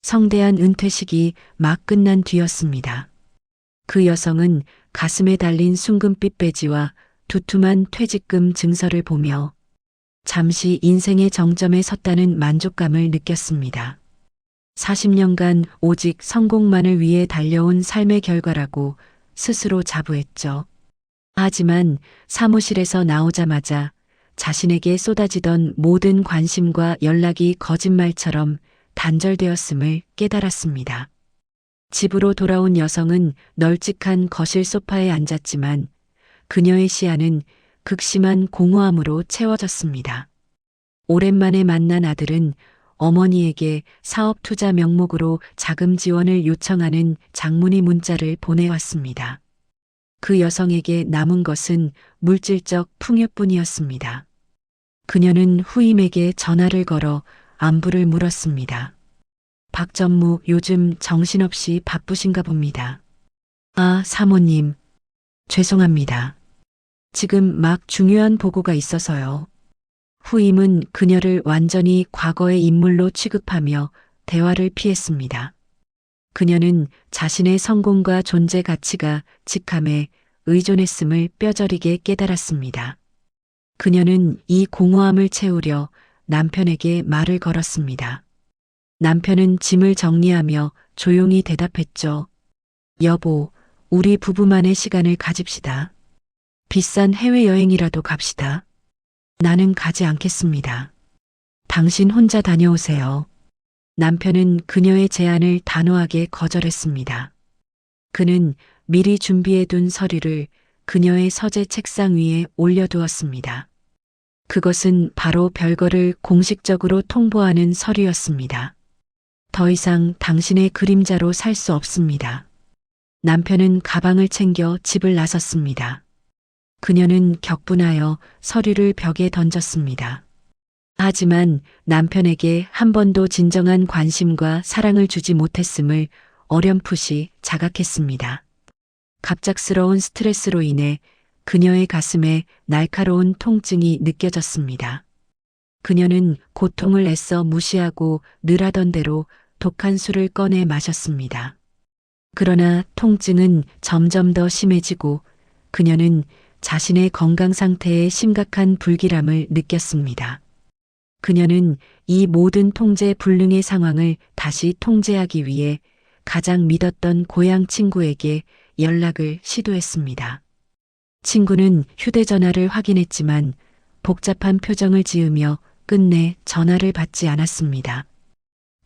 성대한 은퇴식이 막 끝난 뒤였습니다. 그 여성은 가슴에 달린 순금빛 배지와 두툼한 퇴직금 증서를 보며 잠시 인생의 정점에 섰다는 만족감을 느꼈습니다. 40년간 오직 성공만을 위해 달려온 삶의 결과라고 스스로 자부했죠. 하지만 사무실에서 나오자마자 자신에게 쏟아지던 모든 관심과 연락이 거짓말처럼 단절되었음을 깨달았습니다. 집으로 돌아온 여성은 널찍한 거실 소파에 앉았지만 그녀의 시야는 극심한 공허함으로 채워졌습니다. 오랜만에 만난 아들은 어머니에게 사업 투자 명목으로 자금 지원을 요청하는 장문의 문자를 보내왔습니다. 그 여성에게 남은 것은 물질적 풍요뿐이었습니다. 그녀는 후임에게 전화를 걸어 안부를 물었습니다. 박 전무 요즘 정신없이 바쁘신가 봅니다. 아, 사모님. 죄송합니다. 지금 막 중요한 보고가 있어서요. 후임은 그녀를 완전히 과거의 인물로 취급하며 대화를 피했습니다. 그녀는 자신의 성공과 존재 가치가 직함에 의존했음을 뼈저리게 깨달았습니다. 그녀는 이 공허함을 채우려 남편에게 말을 걸었습니다. 남편은 짐을 정리하며 조용히 대답했죠. 여보, 우리 부부만의 시간을 가집시다. 비싼 해외여행이라도 갑시다. 나는 가지 않겠습니다. 당신 혼자 다녀오세요. 남편은 그녀의 제안을 단호하게 거절했습니다. 그는 미리 준비해둔 서류를 그녀의 서재 책상 위에 올려두었습니다. 그것은 바로 별거를 공식적으로 통보하는 서류였습니다. 더 이상 당신의 그림자로 살 수 없습니다. 남편은 가방을 챙겨 집을 나섰습니다. 그녀는 격분하여 서류를 벽에 던졌습니다. 하지만 남편에게 한 번도 진정한 관심과 사랑을 주지 못했음을 어렴풋이 자각했습니다. 갑작스러운 스트레스로 인해 그녀의 가슴에 날카로운 통증이 느껴졌습니다. 그녀는 고통을 애써 무시하고 늘 하던 대로 독한 술을 꺼내 마셨습니다. 그러나 통증은 점점 더 심해지고 그녀는 자신의 건강 상태에 심각한 불길함을 느꼈습니다. 그녀는 이 모든 통제 불능의 상황을 다시 통제하기 위해 가장 믿었던 고향 친구에게 연락을 시도했습니다. 친구는 휴대전화를 확인했지만 복잡한 표정을 지으며 끝내 전화를 받지 않았습니다.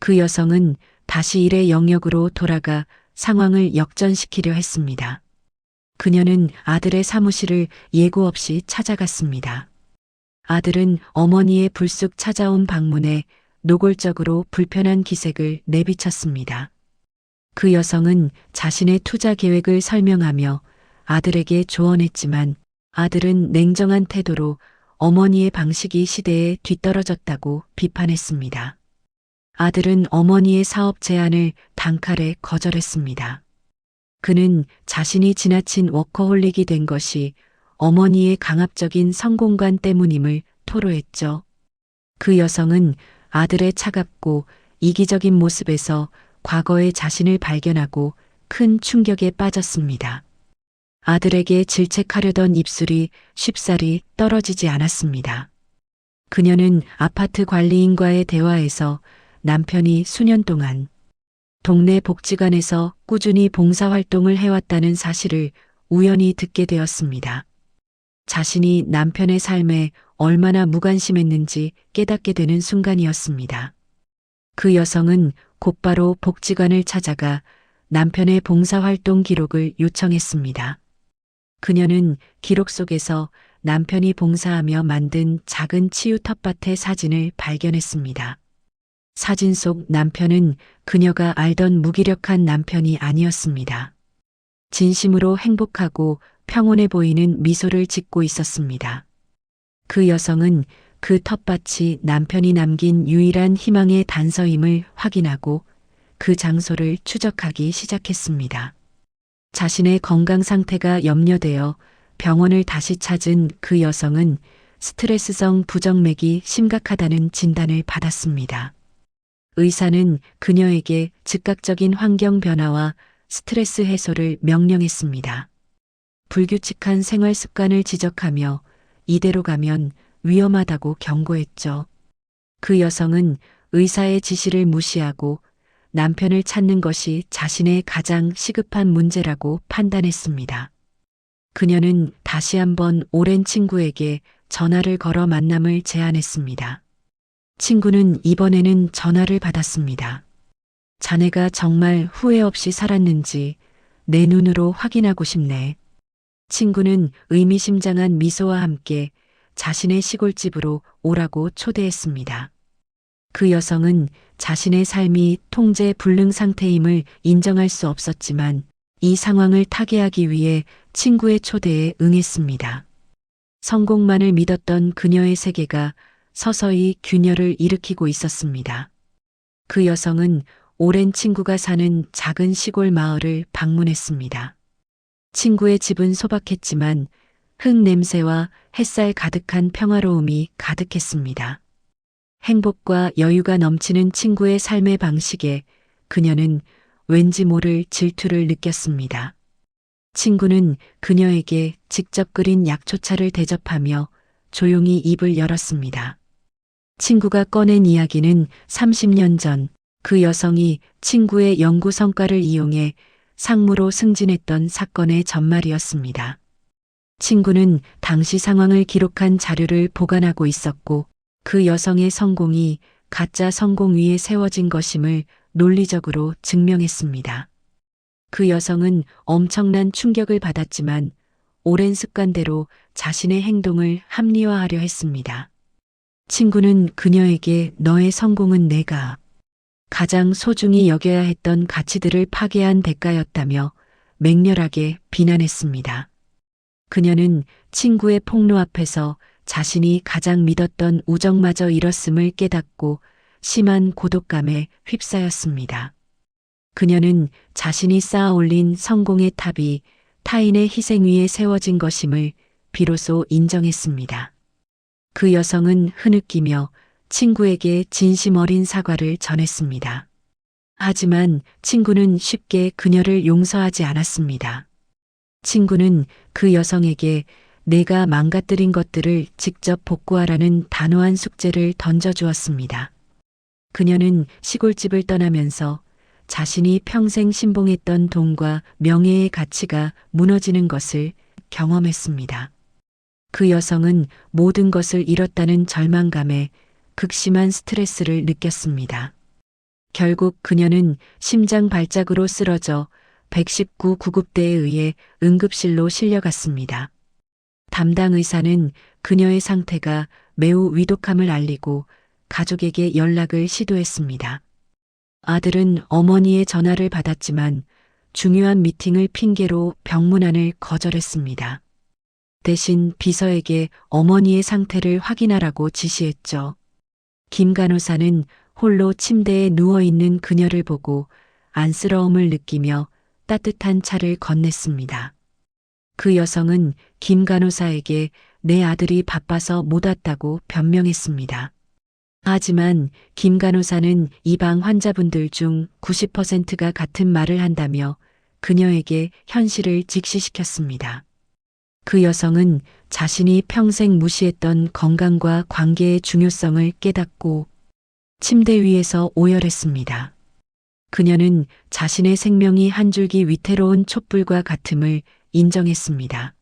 그 여성은 다시 일의 영역으로 돌아가 상황을 역전시키려 했습니다. 그녀는 아들의 사무실을 예고 없이 찾아갔습니다. 아들은 어머니의 불쑥 찾아온 방문에 노골적으로 불편한 기색을 내비쳤습니다. 그 여성은 자신의 투자 계획을 설명하며 아들에게 조언했지만 아들은 냉정한 태도로 어머니의 방식이 시대에 뒤떨어졌다고 비판했습니다. 아들은 어머니의 사업 제안을 단칼에 거절했습니다. 그는 자신이 지나친 워커홀릭이 된 것이 어머니의 강압적인 성공관 때문임을 토로했죠. 그 여성은 아들의 차갑고 이기적인 모습에서 과거의 자신을 발견하고 큰 충격에 빠졌습니다. 아들에게 질책하려던 입술이 쉽사리 떨어지지 않았습니다. 그녀는 아파트 관리인과의 대화에서 남편이 수년 동안 동네 복지관에서 꾸준히 봉사활동을 해왔다는 사실을 우연히 듣게 되었습니다. 자신이 남편의 삶에 얼마나 무관심했는지 깨닫게 되는 순간이었습니다. 그 여성은 곧바로 복지관을 찾아가 남편의 봉사활동 기록을 요청했습니다. 그녀는 기록 속에서 남편이 봉사하며 만든 작은 치유 텃밭의 사진을 발견했습니다. 사진 속 남편은 그녀가 알던 무기력한 남편이 아니었습니다. 진심으로 행복하고 평온해 보이는 미소를 짓고 있었습니다. 그 여성은 그 텃밭이 남편이 남긴 유일한 희망의 단서임을 확인하고 그 장소를 추적하기 시작했습니다. 자신의 건강 상태가 염려되어 병원을 다시 찾은 그 여성은 스트레스성 부정맥이 심각하다는 진단을 받았습니다. 의사는 그녀에게 즉각적인 환경 변화와 스트레스 해소를 명령했습니다. 불규칙한 생활 습관을 지적하며 이대로 가면 위험하다고 경고했죠. 그 여성은 의사의 지시를 무시하고 남편을 찾는 것이 자신의 가장 시급한 문제라고 판단했습니다. 그녀는 다시 한번 오랜 친구에게 전화를 걸어 만남을 제안했습니다. 친구는 이번에는 전화를 받았습니다. 자네가 정말 후회 없이 살았는지 내 눈으로 확인하고 싶네. 친구는 의미심장한 미소와 함께 자신의 시골집으로 오라고 초대했습니다. 그 여성은 자신의 삶이 통제 불능 상태임을 인정할 수 없었지만 이 상황을 타개하기 위해 친구의 초대에 응했습니다. 성공만을 믿었던 그녀의 세계가 서서히 균열을 일으키고 있었습니다. 그 여성은 오랜 친구가 사는 작은 시골 마을을 방문했습니다. 친구의 집은 소박했지만 흙 냄새와 햇살 가득한 평화로움이 가득했습니다. 행복과 여유가 넘치는 친구의 삶의 방식에 그녀는 왠지 모를 질투를 느꼈습니다. 친구는 그녀에게 직접 끓인 약초차를 대접하며 조용히 입을 열었습니다. 친구가 꺼낸 이야기는 30년 전 그 여성이 친구의 연구 성과를 이용해 상무로 승진했던 사건의 전말이었습니다. 친구는 당시 상황을 기록한 자료를 보관하고 있었고 그 여성의 성공이 가짜 성공 위에 세워진 것임을 논리적으로 증명했습니다. 그 여성은 엄청난 충격을 받았지만 오랜 습관대로 자신의 행동을 합리화하려 했습니다. 친구는 그녀에게 너의 성공은 내가 가장 소중히 여겨야 했던 가치들을 파괴한 대가였다며 맹렬하게 비난했습니다. 그녀는 친구의 폭로 앞에서 자신이 가장 믿었던 우정마저 잃었음을 깨닫고 심한 고독감에 휩싸였습니다. 그녀는 자신이 쌓아 올린 성공의 탑이 타인의 희생 위에 세워진 것임을 비로소 인정했습니다. 그 여성은 흐느끼며 친구에게 진심 어린 사과를 전했습니다. 하지만 친구는 쉽게 그녀를 용서하지 않았습니다. 친구는 그 여성에게 내가 망가뜨린 것들을 직접 복구하라는 단호한 숙제를 던져주었습니다. 그녀는 시골집을 떠나면서 자신이 평생 신봉했던 돈과 명예의 가치가 무너지는 것을 경험했습니다. 그 여성은 모든 것을 잃었다는 절망감에 극심한 스트레스를 느꼈습니다. 결국 그녀는 심장 발작으로 쓰러져 119 구급대에 의해 응급실로 실려갔습니다. 담당 의사는 그녀의 상태가 매우 위독함을 알리고 가족에게 연락을 시도했습니다. 아들은 어머니의 전화를 받았지만 중요한 미팅을 핑계로 병문안을 거절했습니다. 대신 비서에게 어머니의 상태를 확인하라고 지시했죠. 김 간호사는 홀로 침대에 누워있는 그녀를 보고 안쓰러움을 느끼며 따뜻한 차를 건넸습니다. 그 여성은 김 간호사에게 내 아들이 바빠서 못 왔다고 변명했습니다. 하지만 김 간호사는 이방 환자분들 중 90%가 같은 말을 한다며 그녀에게 현실을 직시시켰습니다. 그 여성은 자신이 평생 무시했던 건강과 관계의 중요성을 깨닫고 침대 위에서 오열했습니다. 그녀는 자신의 생명이 한 줄기 위태로운 촛불과 같음을 인정했습니다.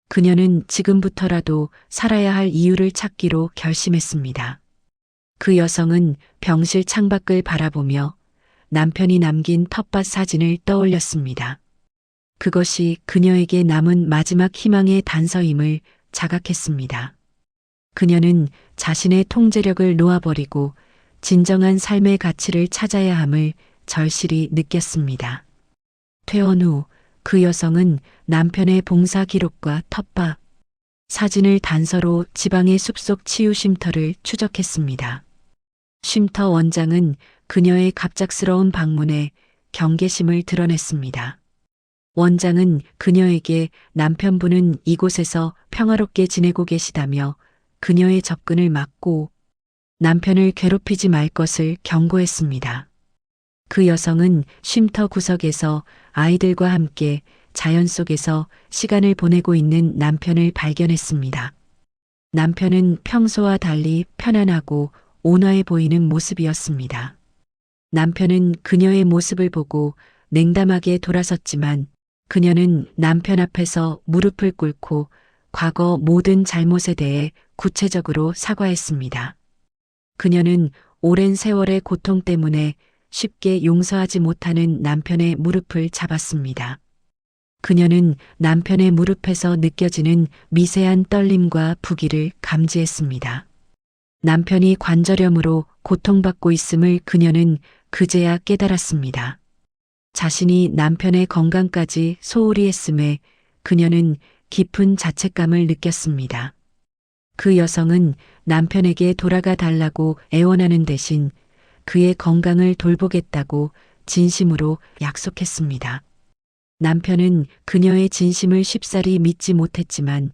그녀는 지금부터라도 살아야 할 이유를 찾기로 결심했습니다. 그 여성은 병실 창밖을 바라보며 남편이 남긴 텃밭 사진을 떠올렸습니다. 그것이 그녀에게 남은 마지막 희망의 단서임을 자각했습니다. 그녀는 자신의 통제력을 놓아버리고 진정한 삶의 가치를 찾아야 함을 절실히 느꼈습니다. 퇴원 후 그 여성은 남편의 봉사 기록과 텃밭 사진을 단서로 지방의 숲속 치유 쉼터를 추적했습니다. 쉼터 원장은 그녀의 갑작스러운 방문에 경계심을 드러냈습니다. 원장은 그녀에게 남편분은 이곳에서 평화롭게 지내고 계시다며 그녀의 접근을 막고 남편을 괴롭히지 말 것을 경고했습니다. 그 여성은 쉼터 구석에서 아이들과 함께 자연 속에서 시간을 보내고 있는 남편을 발견했습니다. 남편은 평소와 달리 편안하고 온화해 보이는 모습이었습니다. 남편은 그녀의 모습을 보고 냉담하게 돌아섰지만 그녀는 남편 앞에서 무릎을 꿇고 과거 모든 잘못에 대해 구체적으로 사과했습니다. 그녀는 오랜 세월의 고통 때문에 쉽게 용서하지 못하는 남편의 무릎을 잡았습니다. 그녀는 남편의 무릎에서 느껴지는 미세한 떨림과 부기를 감지했습니다. 남편이 관절염으로 고통받고 있음을 그녀는 그제야 깨달았습니다. 자신이 남편의 건강까지 소홀히 했음에 그녀는 깊은 자책감을 느꼈습니다. 그 여성은 남편에게 돌아가 달라고 애원하는 대신 그의 건강을 돌보겠다고 진심으로 약속했습니다. 남편은 그녀의 진심을 쉽사리 믿지 못했지만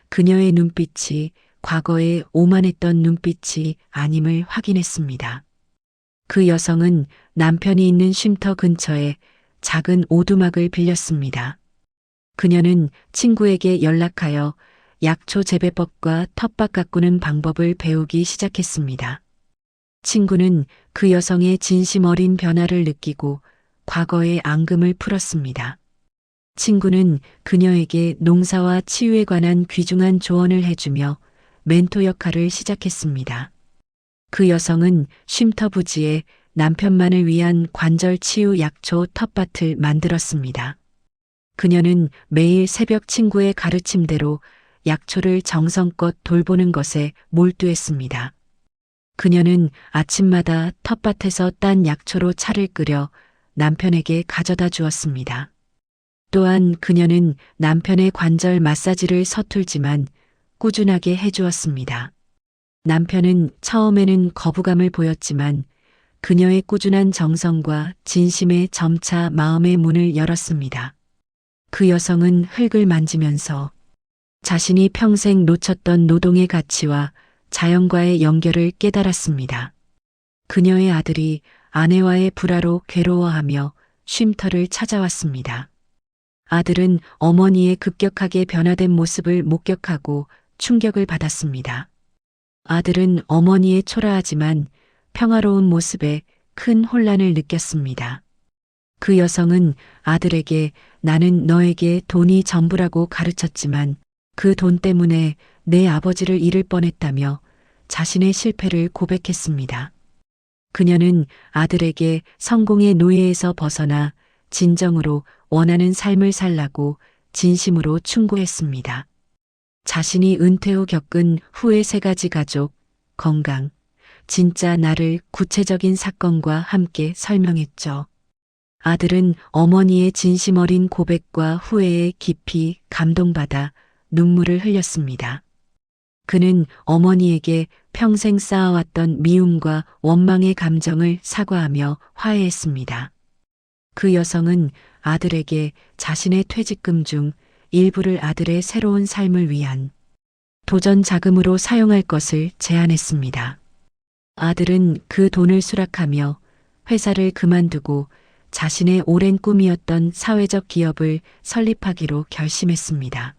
그녀의 눈빛이 과거에 오만했던 눈빛이 아님을 확인했습니다. 그 여성은 남편이 있는 쉼터 근처에 작은 오두막을 빌렸습니다. 그녀는 친구에게 연락하여 약초 재배법과 텃밭 가꾸는 방법을 배우기 시작했습니다. 친구는 그 여성의 진심 어린 변화를 느끼고 과거의 앙금을 풀었습니다. 친구는 그녀에게 농사와 치유에 관한 귀중한 조언을 해주며 멘토 역할을 시작했습니다. 그 여성은 쉼터 부지에 남편만을 위한 관절 치유 약초 텃밭을 만들었습니다. 그녀는 매일 새벽 친구의 가르침대로 약초를 정성껏 돌보는 것에 몰두했습니다. 그녀는 아침마다 텃밭에서 딴 약초로 차를 끓여 남편에게 가져다 주었습니다. 또한 그녀는 남편의 관절 마사지를 서툴지만 꾸준하게 해주었습니다. 남편은 처음에는 거부감을 보였지만 그녀의 꾸준한 정성과 진심에 점차 마음의 문을 열었습니다. 그 여성은 흙을 만지면서 자신이 평생 놓쳤던 노동의 가치와 자연과의 연결을 깨달았습니다. 그녀의 아들이 아내와의 불화로 괴로워하며 쉼터를 찾아왔습니다. 아들은 어머니의 급격하게 변화된 모습을 목격하고 충격을 받았습니다. 아들은 어머니의 초라하지만 평화로운 모습에 큰 혼란을 느꼈습니다. 그 여성은 아들에게 나는 너에게 돈이 전부라고 가르쳤지만 그 돈 때문에 내 아버지를 잃을 뻔했다며 자신의 실패를 고백했습니다. 그녀는 아들에게 성공의 노예에서 벗어나 진정으로 원하는 삶을 살라고 진심으로 충고했습니다. 자신이 은퇴 후 겪은 후의 3가지 가족, 건강, 진짜 나를 구체적인 사건과 함께 설명했죠. 아들은 어머니의 진심 어린 고백과 후회에 깊이 감동받아 눈물을 흘렸습니다. 그는 어머니에게 평생 쌓아왔던 미움과 원망의 감정을 사과하며 화해했습니다. 그 여성은 아들에게 자신의 퇴직금 중 일부를 아들의 새로운 삶을 위한 도전 자금으로 사용할 것을 제안했습니다. 아들은 그 돈을 수락하며 회사를 그만두고 자신의 오랜 꿈이었던 사회적 기업을 설립하기로 결심했습니다.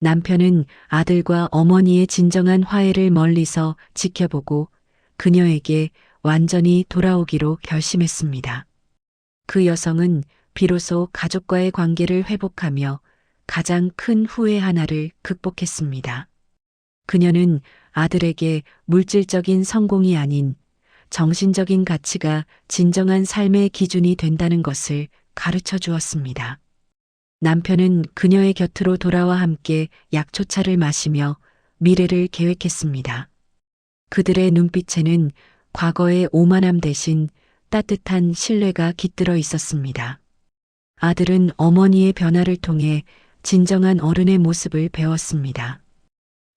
남편은 아들과 어머니의 진정한 화해를 멀리서 지켜보고 그녀에게 완전히 돌아오기로 결심했습니다. 그 여성은 비로소 가족과의 관계를 회복하며 가장 큰 후회 하나를 극복했습니다. 그녀는 아들에게 물질적인 성공이 아닌 정신적인 가치가 진정한 삶의 기준이 된다는 것을 가르쳐 주었습니다. 남편은 그녀의 곁으로 돌아와 함께 약초차를 마시며 미래를 계획했습니다. 그들의 눈빛에는 과거의 오만함 대신 따뜻한 신뢰가 깃들어 있었습니다. 아들은 어머니의 변화를 통해 진정한 어른의 모습을 배웠습니다.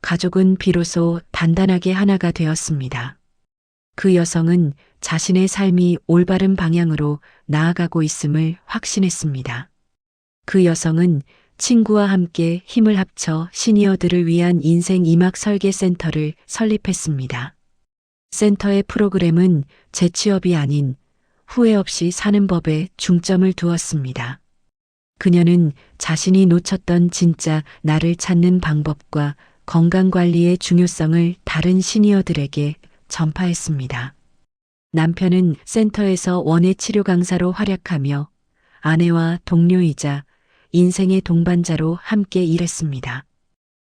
가족은 비로소 단단하게 하나가 되었습니다. 그 여성은 자신의 삶이 올바른 방향으로 나아가고 있음을 확신했습니다. 그 여성은 친구와 함께 힘을 합쳐 시니어들을 위한 인생 2막 설계 센터를 설립했습니다. 센터의 프로그램은 재취업이 아닌 후회 없이 사는 법에 중점을 두었습니다. 그녀는 자신이 놓쳤던 진짜 나를 찾는 방법과 건강관리의 중요성을 다른 시니어들에게 전파했습니다. 남편은 센터에서 원예 치료 강사로 활약하며 아내와 동료이자 인생의 동반자로 함께 일했습니다.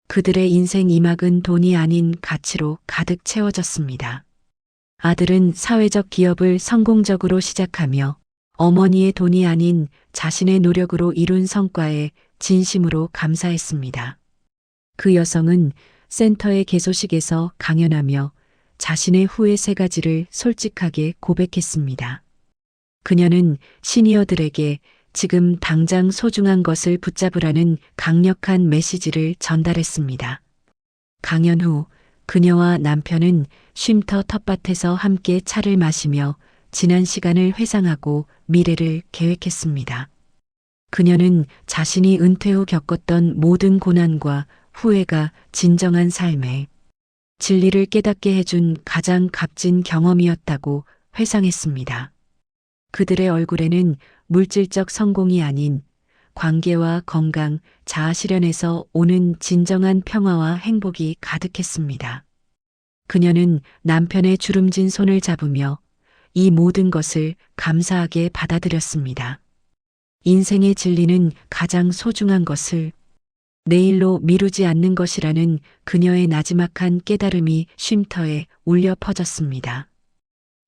그들의 인생 2막은 돈이 아닌 가치로 가득 채워졌습니다. 아들은 사회적 기업을 성공적으로 시작하며 어머니의 돈이 아닌 자신의 노력으로 이룬 성과에 진심으로 감사했습니다. 그 여성은 센터의 개소식에서 강연하며 자신의 후회 3가지를 솔직하게 고백했습니다. 그녀는 시니어들에게 지금 당장 소중한 것을 붙잡으라는 강력한 메시지를 전달했습니다. 강연 후 그녀와 남편은 쉼터 텃밭에서 함께 차를 마시며 지난 시간을 회상하고 미래를 계획했습니다. 그녀는 자신이 은퇴 후 겪었던 모든 고난과 후회가 진정한 삶의 진리를 깨닫게 해준 가장 값진 경험이었다고 회상했습니다. 그들의 얼굴에는 물질적 성공이 아닌 관계와 건강, 자아 실현에서 오는 진정한 평화와 행복이 가득했습니다. 그녀는 남편의 주름진 손을 잡으며 이 모든 것을 감사하게 받아들였습니다. 인생의 진리는 가장 소중한 것을 내일로 미루지 않는 것이라는 그녀의 나지막한 깨달음이 쉼터에 울려 퍼졌습니다.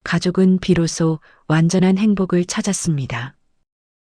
가족은 비로소 완전한 행복을 찾았습니다.